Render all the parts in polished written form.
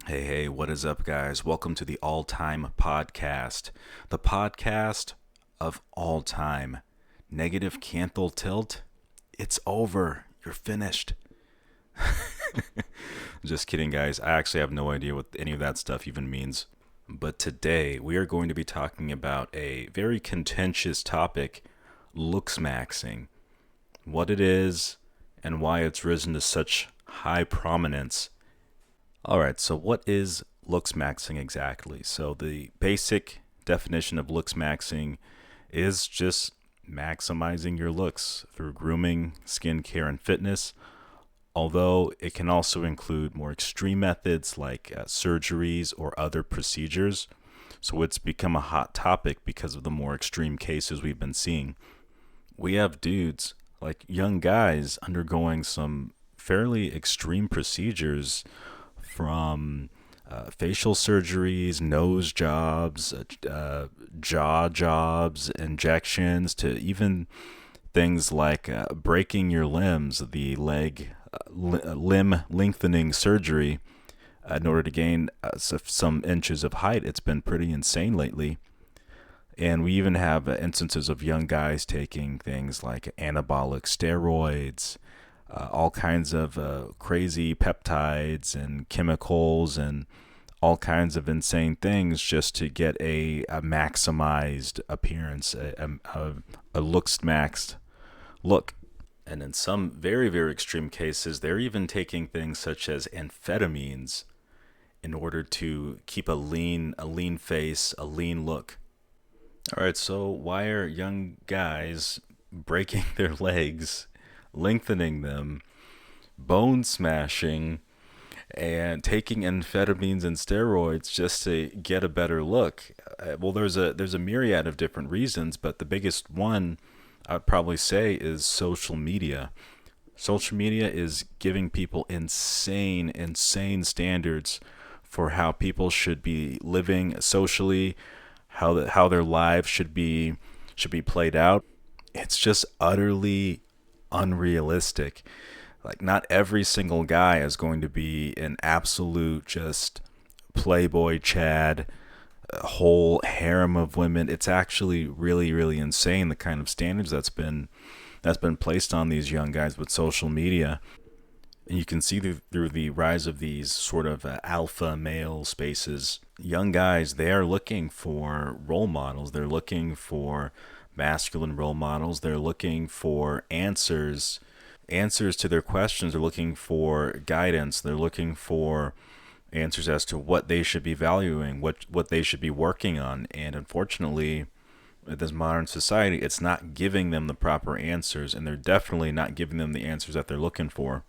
Hey, what is up, guys? Welcome to the All Time Podcast, the podcast of all time. Negative canthal tilt, it's over. You're finished. Just kidding, guys. I actually have no idea what any of that stuff even means. But today, we are going to be talking about a very contentious topic, Looksmaxxing. What it is, and why it's risen to such high prominence. Alright, so what is Looksmaxxing exactly? So the basic definition of Looksmaxxing is just maximizing your looks through grooming, skincare, and fitness, although it can also include more extreme methods like surgeries or other procedures. So it's become a hot topic because of the more extreme cases we've been seeing. We have dudes, like young guys, undergoing some fairly extreme procedures from facial surgeries, nose jobs, jaw jobs, injections, to even things like breaking your limbs, the limb lengthening surgery in order to gain some inches of height. It's been pretty insane lately. And we even have instances of young guys taking things like anabolic steroids, all kinds of crazy peptides and chemicals and all kinds of insane things just to get a maximized appearance, a looks maxed look. And in some very, very extreme cases, they're even taking things such as amphetamines in order to keep a lean face, a lean look. All right, so why are young guys breaking their legs, lengthening them, bone smashing, and taking amphetamines and steroids just to get a better look? Well, there's a myriad of different reasons, but the biggest one I'd probably say is social media. Social media is giving people insane standards for how people should be living socially, how their lives should be played out. It's just utterly unrealistic. Like, not every single guy is going to be an absolute just playboy Chad, a whole harem of women. It's actually really insane the kind of standards that's been placed on these young guys with social media. And you can see through the rise of these sort of alpha male spaces, young guys, they are looking for role models. They're looking for masculine role models. They're looking for answers to their questions. They're looking for guidance. They're looking for answers as to what they should be valuing, what they should be working on. And unfortunately, with this modern society, it's not giving them the proper answers, and they're definitely not giving them the answers that they're looking for,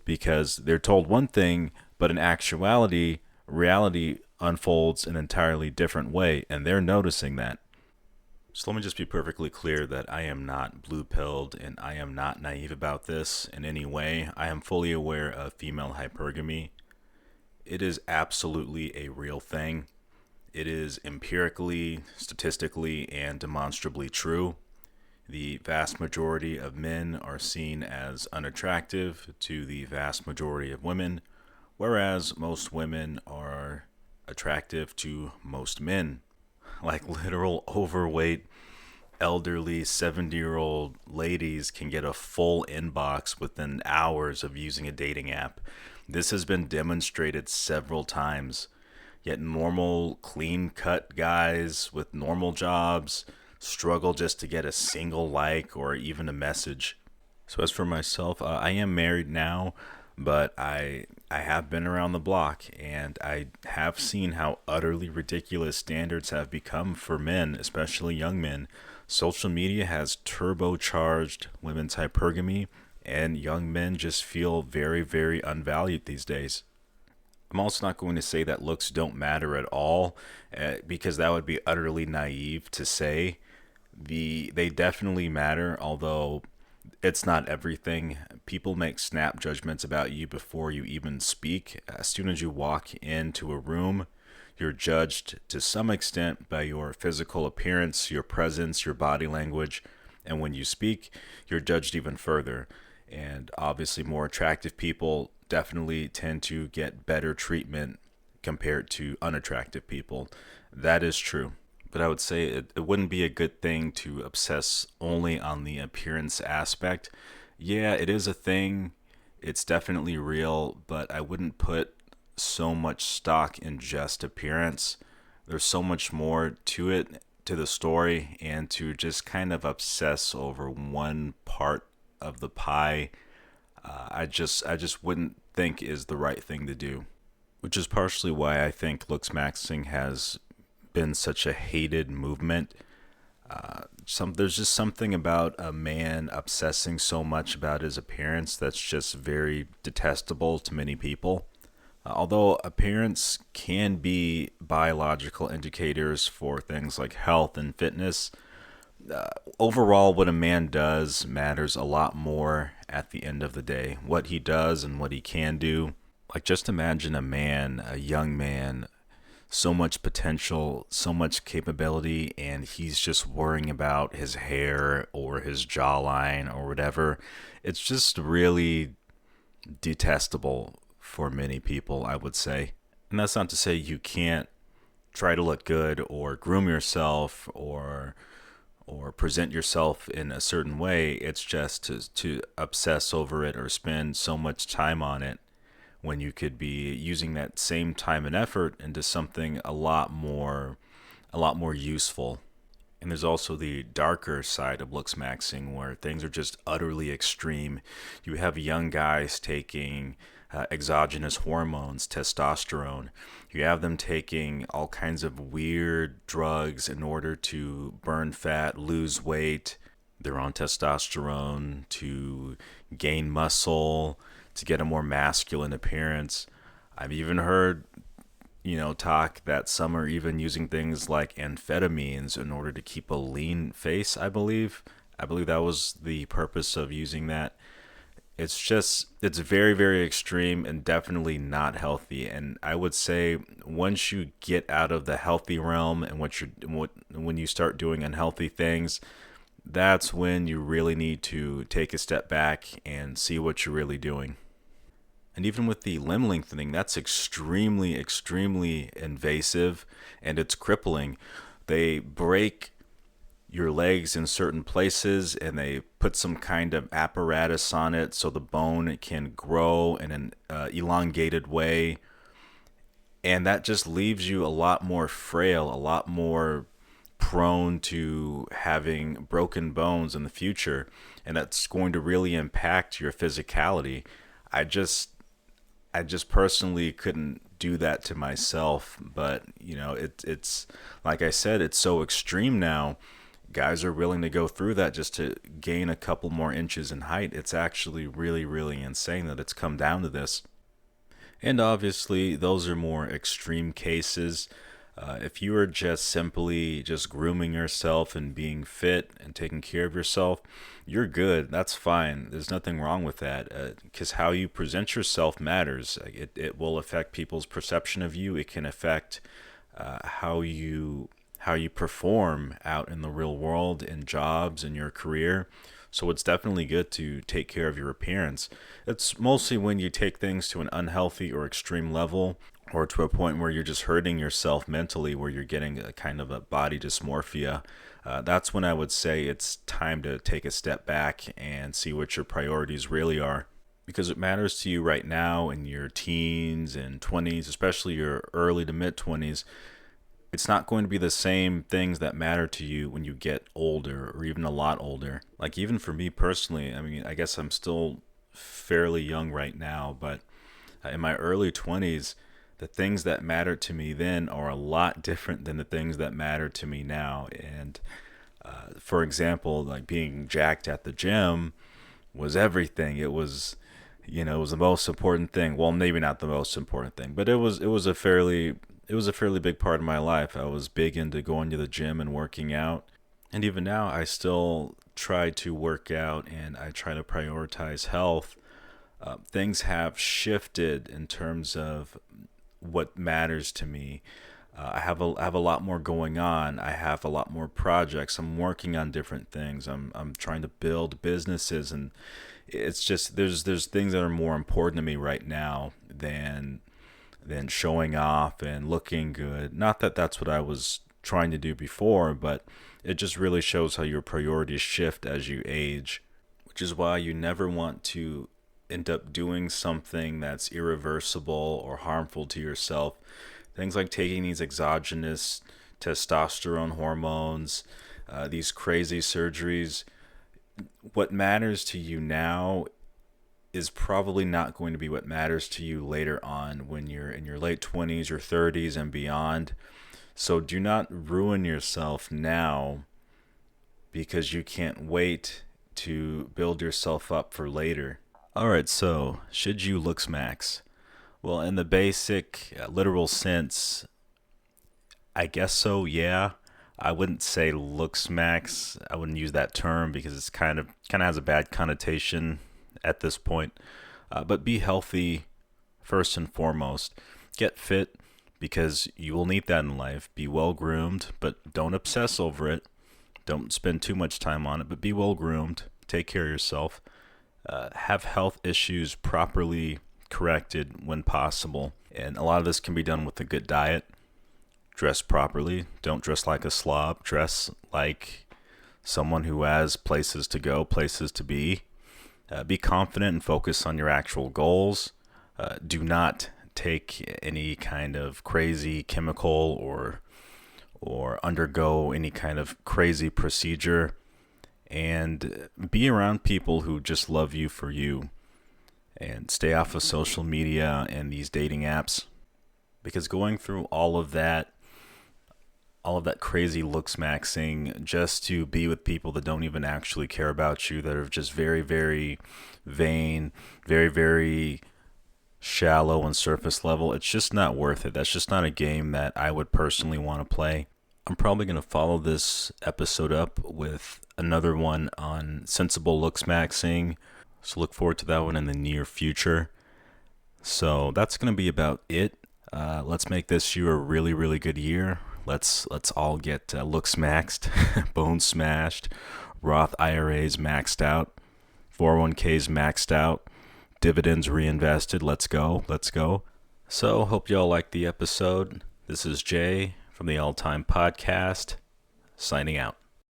because they're told one thing, but in actuality, reality unfolds an entirely different way, and they're noticing that. So let me just be perfectly clear that I am not blue pilled and I am not naive about this in any way. I am fully aware of female hypergamy. It is absolutely a real thing. It is empirically, statistically, and demonstrably true. The vast majority of men are seen as unattractive to the vast majority of women, whereas most women are attractive to most men. Like, literal overweight, elderly 70-year-old ladies can get a full inbox within hours of using a dating app. This has been demonstrated several times. Yet normal, clean-cut guys with normal jobs struggle just to get a single like or even a message. So as for myself, I am married now, but I have been around the block, and I have seen how utterly ridiculous standards have become for men, especially young men. Social media has turbocharged women's hypergamy, and young men just feel very unvalued these days. I'm also not going to say that looks don't matter at all, because that would be utterly naive to say. They definitely matter, although it's not everything. People make snap judgments about you before you even speak. As soon as you walk into a room, you're judged to some extent by your physical appearance, your presence, your body language, and when you speak, you're judged even further. And obviously, more attractive people definitely tend to get better treatment compared to unattractive people. That is true. But I would say it wouldn't be a good thing to obsess only on the appearance aspect. Yeah, it is a thing. It's definitely real, but I wouldn't put so much stock in just appearance. There's so much more to it, to the story, and to just kind of obsess over one part of the pie, I just wouldn't think is the right thing to do. Which is partially why I think Looksmaxxing has been such a hated movement. There's just something about a man obsessing so much about his appearance that's just very detestable to many people. Although appearance can be biological indicators for things like health and fitness, overall, what a man does matters a lot more at the end of the day. What he does and what he can do. Like, just imagine a man, a young man, so much potential, so much capability, and he's just worrying about his hair or his jawline or whatever. It's just really detestable for many people, I would say. And that's not to say you can't try to look good or groom yourself or present yourself in a certain way. It's just to obsess over it or spend so much time on it when you could be using that same time and effort into something a lot more useful. And there's also the darker side of Looksmaxxing where things are just utterly extreme. You have young guys taking exogenous hormones, testosterone. You have them taking all kinds of weird drugs in order to burn fat, lose weight. They're on testosterone to gain muscle, to get a more masculine appearance. I've even heard talk that some are even using things like amphetamines in order to keep a lean face, I believe. I believe that was the purpose of using that. It's very, very extreme and definitely not healthy. And I would say once you get out of the healthy realm and when you start doing unhealthy things, that's when you really need to take a step back and see what you're really doing. And even with the limb lengthening, that's extremely, extremely invasive and it's crippling. They break your legs in certain places and they put some kind of apparatus on it so the bone can grow in an elongated way. And that just leaves you a lot more frail, a lot more prone to having broken bones in the future. And that's going to really impact your physicality. I just I just personally couldn't do that to myself, but it's like I said, it's so extreme now. Guys are willing to go through that just to gain a couple more inches in height. It's actually really, really insane that it's come down to this. And obviously, those are more extreme cases. If you are just simply just grooming yourself and being fit and taking care of yourself, you're good. That's fine. There's nothing wrong with that. Because how you present yourself matters. It will affect people's perception of you. It can affect how you perform out in the real world, in jobs, in your career. So it's definitely good to take care of your appearance. It's mostly when you take things to an unhealthy or extreme level, or to a point where you're just hurting yourself mentally, where you're getting a kind of a body dysmorphia. That's when I would say it's time to take a step back and see what your priorities really are. Because it matters to you right now in your teens and 20s, especially your early to mid 20s. It's not going to be the same things that matter to you when you get older or even a lot older. Like, even for me personally, I mean, I guess I'm still fairly young right now, but in my early 20s, the things that mattered to me then are a lot different than the things that matter to me now. And for example, like being jacked at the gym was everything. It was the most important thing. Well, maybe not the most important thing, but it was a fairly big part of my life. I was big into going to the gym and working out. And even now, I still try to work out and I try to prioritize health. Things have shifted in terms of what matters to me. I have a lot more going on. I have a lot more projects. I'm working on different things. I'm trying to build businesses, and it's just there's things that are more important to me right now than than showing off and looking good. Not that that's what I was trying to do before, but it just really shows how your priorities shift as you age, which is why you never want to end up doing something that's irreversible or harmful to yourself. Things like taking these exogenous testosterone hormones, these crazy surgeries. What matters to you now is probably not going to be what matters to you later on when you're in your late 20s or 30s and beyond. So do not ruin yourself now because you can't wait to build yourself up for later. Alright, so should you Looksmax? Well, in the basic, literal sense, I guess so, yeah. I wouldn't say Looksmax. I wouldn't use that term because it's kind of has a bad connotation at this point. But be healthy first and foremost. Get fit because you will need that in life. Be well groomed, but don't obsess over it. Don't spend too much time on it, but be well groomed. Take care of yourself. Have health issues properly corrected when possible. And a lot of this can be done with a good diet. Dress properly. Don't dress like a slob. Dress like someone who has places to go, places to be. Be confident and focus on your actual goals. Do not take any kind of crazy chemical or undergo any kind of crazy procedure. And be around people who just love you for you. And stay off of social media and these dating apps. Because going through all of that crazy Looksmaxxing just to be with people that don't even actually care about you, that are just very, very vain, very, very shallow and surface level, it's just not worth it. That's just not a game that I would personally want to play. I'm probably going to follow this episode up with another one on sensible Looksmaxxing, so look forward to that one in the near future. So that's going to be about it. Let's make this year a really, really good year. Let's all get Looksmaxxed, bone smashed, Roth IRAs maxed out, 401ks maxed out, dividends reinvested. Let's go. So hope y'all liked the episode. This is Jay from the All Time Podcast, signing out.